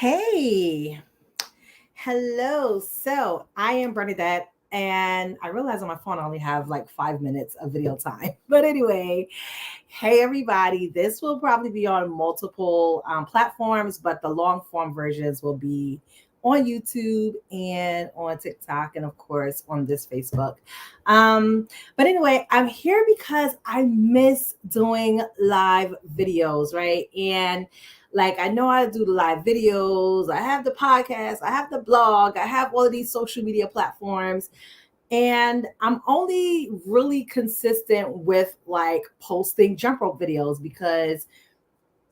Hey, hello. So I am Bernadette, and I realize on my phone I only have like 5 minutes of video time. But anyway, hey everybody, this will probably be on multiple platforms, but the long form versions will be on YouTube and on TikTok, and of course on this Facebook. But anyway, I'm here because I miss doing live videos, right? And like I know how to do the live videos, I have the podcast, I have the blog, I have all of these social media platforms, and I'm only really consistent with like posting jump rope videos because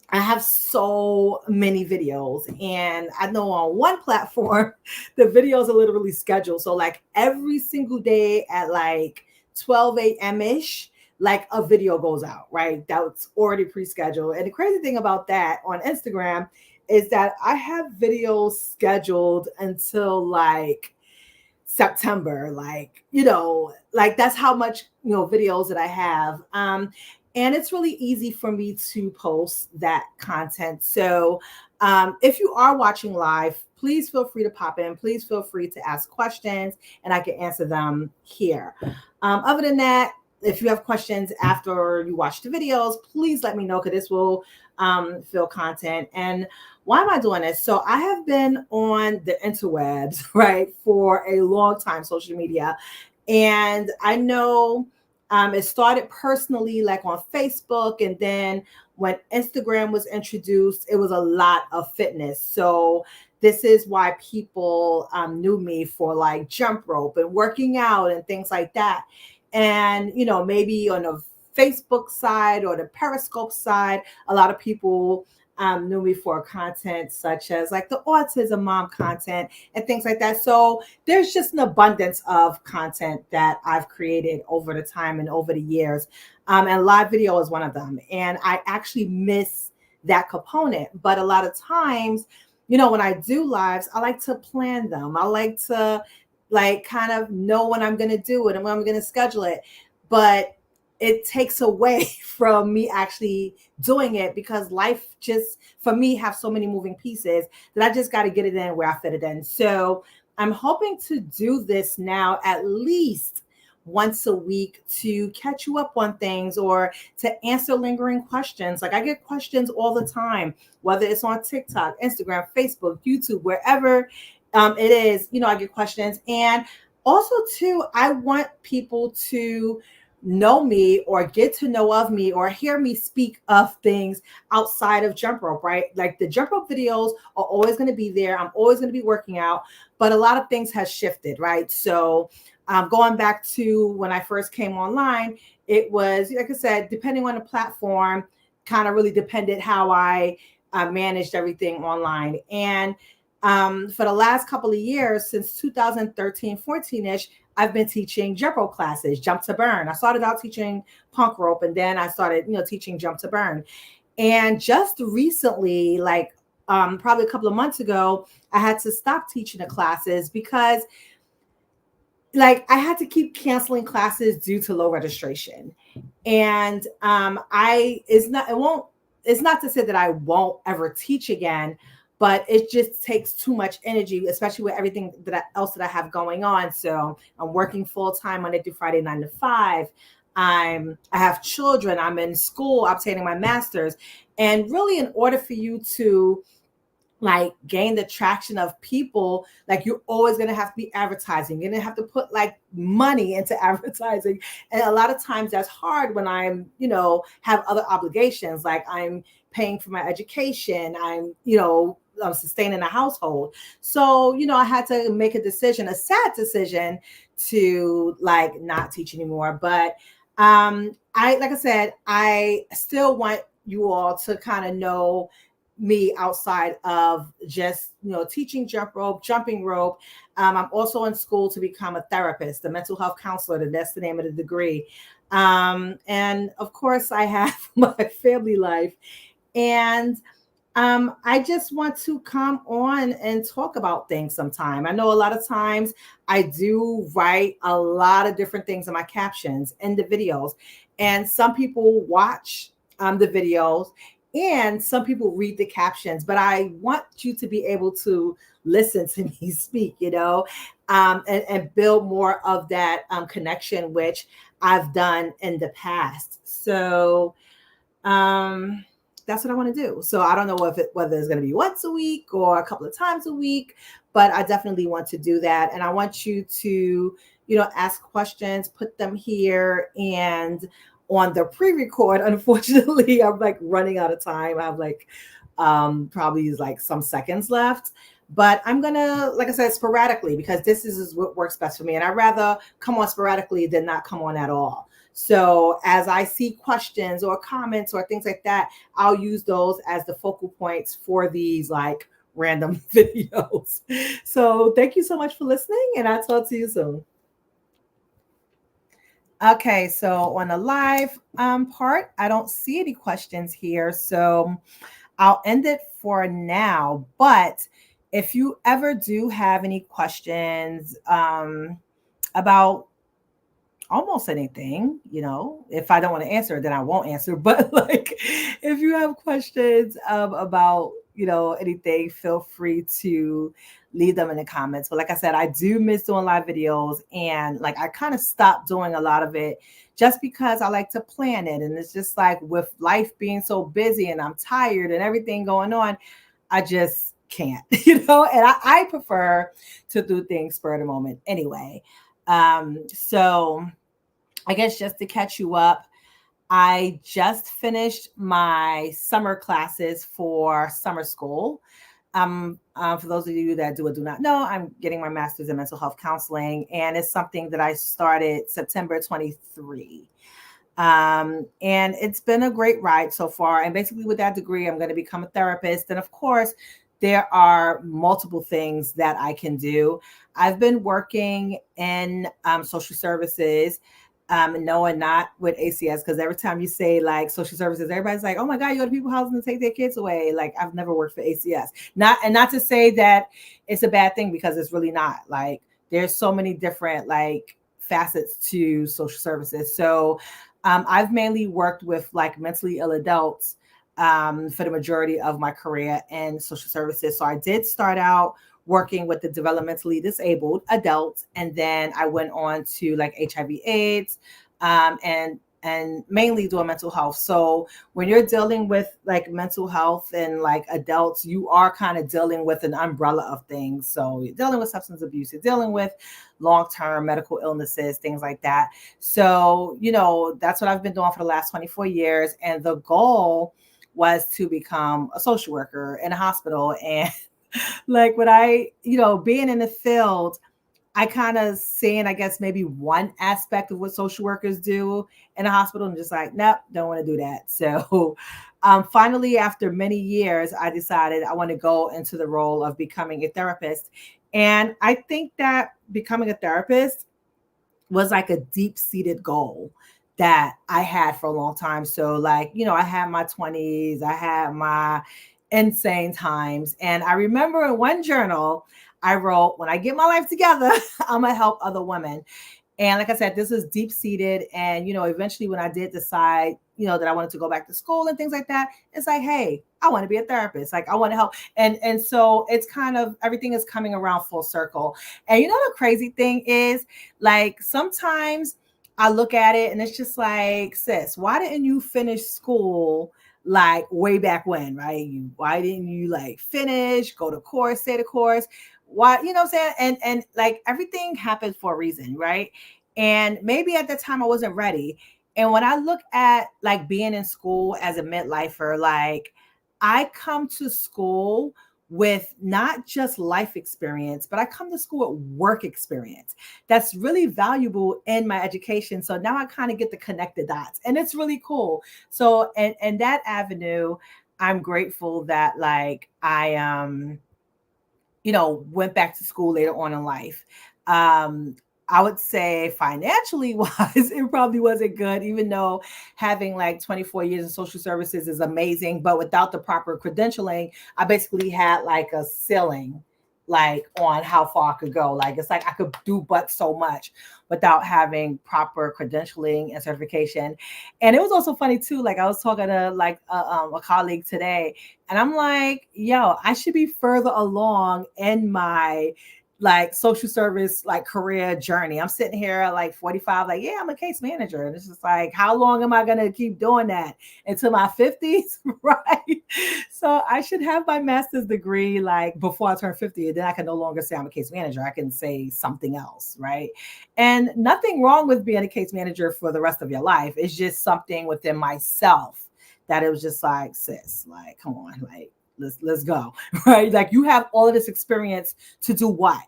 I have so many videos. And I know on one platform, the videos are literally scheduled. So, like every single day at like 12 a.m. ish, like a video goes out, right? That's already pre scheduled. And the crazy thing about that on Instagram is that I have videos scheduled until like September, like that's how much videos that I have. And it's really easy for me to post that content. So if you are watching live, please feel free to pop in. Please feel free to ask questions, and I can answer them here. Other than that, if you have questions after you watch the videos, please let me know because this will fill content. And why am I doing this? So I have been on the interwebs, right, for a long time, social media. And I know it started personally, like on Facebook. And then when Instagram was introduced, it was a lot of fitness. So this is why people knew me for like jump rope and working out and things like that. And, maybe on the Facebook side or the Periscope side, a lot of people knew me for content such as like the autism mom content and things like that. So there's just an abundance of content that I've created over the time and over the years. And live video is one of them. And I actually miss that component. But a lot of times, when I do lives, I like to plan them. I like to like kind of know when I'm going to do it and when I'm going to schedule it. But it takes away from me actually doing it because life just, for me, have so many moving pieces that I just got to get it in where I fit it in. So I'm hoping to do this now at least once a week to catch you up on things or to answer lingering questions. Like I get questions all the time, whether it's on TikTok, Instagram, Facebook, YouTube, wherever it is, I get questions. And also too, I want people to know me or get to know of me or hear me speak of things outside of jump rope, right? Like the jump rope videos are always going to be there. I'm always going to be working out, but a lot of things has shifted, right? So going back to when I first came online, it was, like I said, depending on the platform, kind of really depended how I managed everything online. And for the last couple of years, since 2013, 14-ish, I've been teaching jump rope classes, jump to burn. I started out teaching punk rope, and then I started, teaching jump to burn. And just recently, like probably a couple of months ago, I had to stop teaching the classes because like I had to keep canceling classes due to low registration. And it's not to say that I won't ever teach again, but it just takes too much energy, especially with everything else that I have going on. So I'm working full time Monday through Friday, 9 to 5. I have children. I'm in school, obtaining my master's, and really, in order for you to like gain the traction of people, like you're always going to have to be advertising. You're going to have to put like money into advertising, and a lot of times that's hard when I'm have other obligations, like I'm paying for my education, I'm sustaining a household. So I had to make a decision, a sad decision, to like not teach anymore. But I like I said, I still want you all to kind of know me outside of just teaching jump rope, jumping rope. I'm also in school to become a therapist, a mental health counselor. That's the name of the degree. And of course, I have my family life, and I just want to come on and talk about things sometime. I know a lot of times I do write a lot of different things in my captions and the videos, and some people watch the videos And some people read the captions, but I want you to be able to listen to me speak, and build more of that connection, which I've done in the past. So um, that's what I want to do. So I don't know whether it's going to be once a week or a couple of times a week, but I definitely want to do that. And I want you to, ask questions, put them here, and on the pre-record, unfortunately, I'm like running out of time. I have like probably like some seconds left. But I'm gonna, like I said, sporadically, because this is what works best for me. And I'd rather come on sporadically than not come on at all. So as I see questions or comments or things like that, I'll use those as the focal points for these like random videos. So thank you so much for listening, and I'll talk to you soon. Okay, so on the live part, I don't see any questions here. So I'll end it for now. But if you ever do have any questions about almost anything, if I don't want to answer it, then I won't answer. But like, if you have questions about, anything, feel free to leave them in the comments. But like I said, I do miss doing live videos, and like I kind of stopped doing a lot of it just because I like to plan it. And it's just like with life being so busy and I'm tired and everything going on, I just can't, and I prefer to do things spur of the moment anyway. So I guess just to catch you up, I just finished my summer classes for summer school. For those of you that do or do not know, I'm getting my master's in mental health counseling, and it's something that I started September 23. And it's been a great ride so far. And basically, with that degree, I'm going to become a therapist. And of course, there are multiple things that I can do. I've been working in social services. No, and not with ACS, because every time you say like social services, everybody's like, "Oh my God, you go to people's houses and take their kids away." Like, I've never worked for ACS. Not to say that it's a bad thing, because it's really not. Like, there's so many different like facets to social services. So I've mainly worked with like mentally ill adults for the majority of my career in social services. So I did start out working with the developmentally disabled adults, and then I went on to like HIV/AIDS, and mainly doing mental health. So when you're dealing with like mental health and like adults, you are kind of dealing with an umbrella of things. So you're dealing with substance abuse, you're dealing with long-term medical illnesses, things like that. So, that's what I've been doing for the last 24 years. And the goal was to become a social worker in a hospital. And like when being in the field, I kind of seeing, I guess, maybe one aspect of what social workers do in a hospital, and just like, nope, don't want to do that. So finally, after many years, I decided I want to go into the role of becoming a therapist. And I think that becoming a therapist was like a deep-seated goal that I had for a long time. So like, I had my 20s, I had my insane times. And I remember in one journal, I wrote, when I get my life together, I'm gonna help other women. And like I said, this is deep seated. And, eventually when I did decide, that I wanted to go back to school and things like that, it's like, hey, I want to be a therapist. Like, I want to help. And so it's kind of, everything is coming around full circle. And the crazy thing is, like, sometimes I look at it and it's just like, sis, why didn't you finish school like way back when, right? Why didn't you like finish, go to course, say the course? Why, what I'm saying? And like everything happens for a reason, right? And maybe at the time I wasn't ready. And when I look at like being in school as a midlifer, like I come to school with not just life experience, but I come to school with work experience that's really valuable in my education. So now I kind of get to connect the dots, and it's really cool. So and that avenue, I'm grateful that like I went back to school later on in life. Um, I would say financially wise, it probably wasn't good, even though having like 24 years in social services is amazing. But without the proper credentialing, I basically had like a ceiling. like on how far I could go. Like it's like I could do but so much without having proper credentialing and certification. And it was also funny too. Like I was talking to like a colleague today, and I'm like, yo, I should be further along in my like social service like career journey. I'm sitting here at like 45, like, yeah, I'm a case manager. And it's just like, how long am I gonna keep doing that? Until my 50s, right? So I should have my master's degree like before I turn 50, and then I can no longer say I'm a case manager. I can say something else, right? And nothing wrong with being a case manager for the rest of your life. It's just something within myself that it was just like, sis, like, come on, like let's go, right? Like you have all of this experience to do what?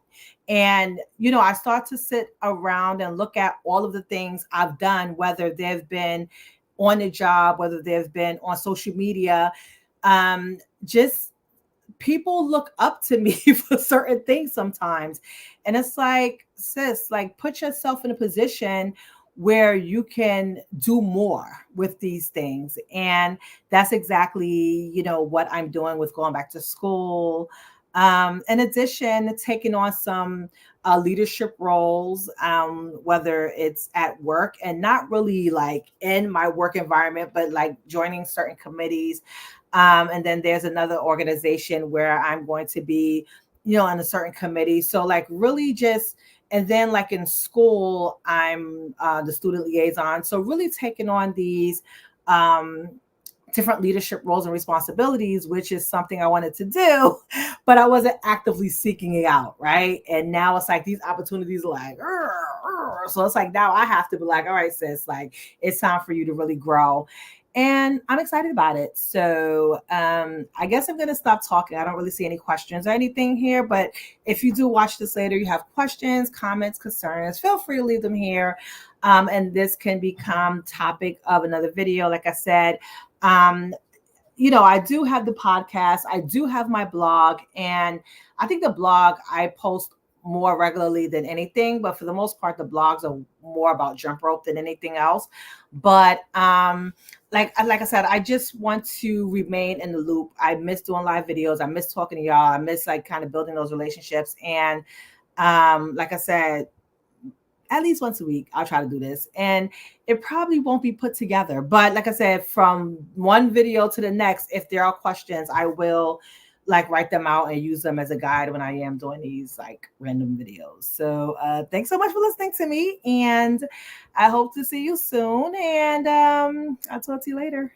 And I start to sit around and look at all of the things I've done, whether they've been on the job, whether they've been on social media. Just people look up to me for certain things sometimes. And it's like, sis, like put yourself in a position where you can do more with these things. And that's exactly, what I'm doing with going back to school. In addition, taking on some leadership roles, whether it's at work and not really like in my work environment, but like joining certain committees. And then there's another organization where I'm going to be, on a certain committee. So like really just, and then like in school, I'm the student liaison. So really taking on these um, different leadership roles and responsibilities, which is something I wanted to do, but I wasn't actively seeking it out, right? And now it's like these opportunities are like, so it's like now I have to be like, all right, sis, like it's time for you to really grow. And I'm excited about it. So I guess I'm going to stop talking. I don't really see any questions or anything here, but if you do watch this later, you have questions, comments, concerns, feel free to leave them here. And this can become topic of another video. Like I said, I do have the podcast, I do have my blog, and I think the blog I post more regularly than anything, but for the most part, the blogs are more about jump rope than anything else. But like I said, I just want to remain in the loop. I miss doing live videos. I miss talking to y'all. I miss like kind of building those relationships. And like I said, at least once a week, I'll try to do this. And it probably won't be put together. But like I said, from one video to the next, if there are questions, I will like write them out and use them as a guide when I am doing these like random videos. So thanks so much for listening to me. And I hope to see you soon. And I'll talk to you later.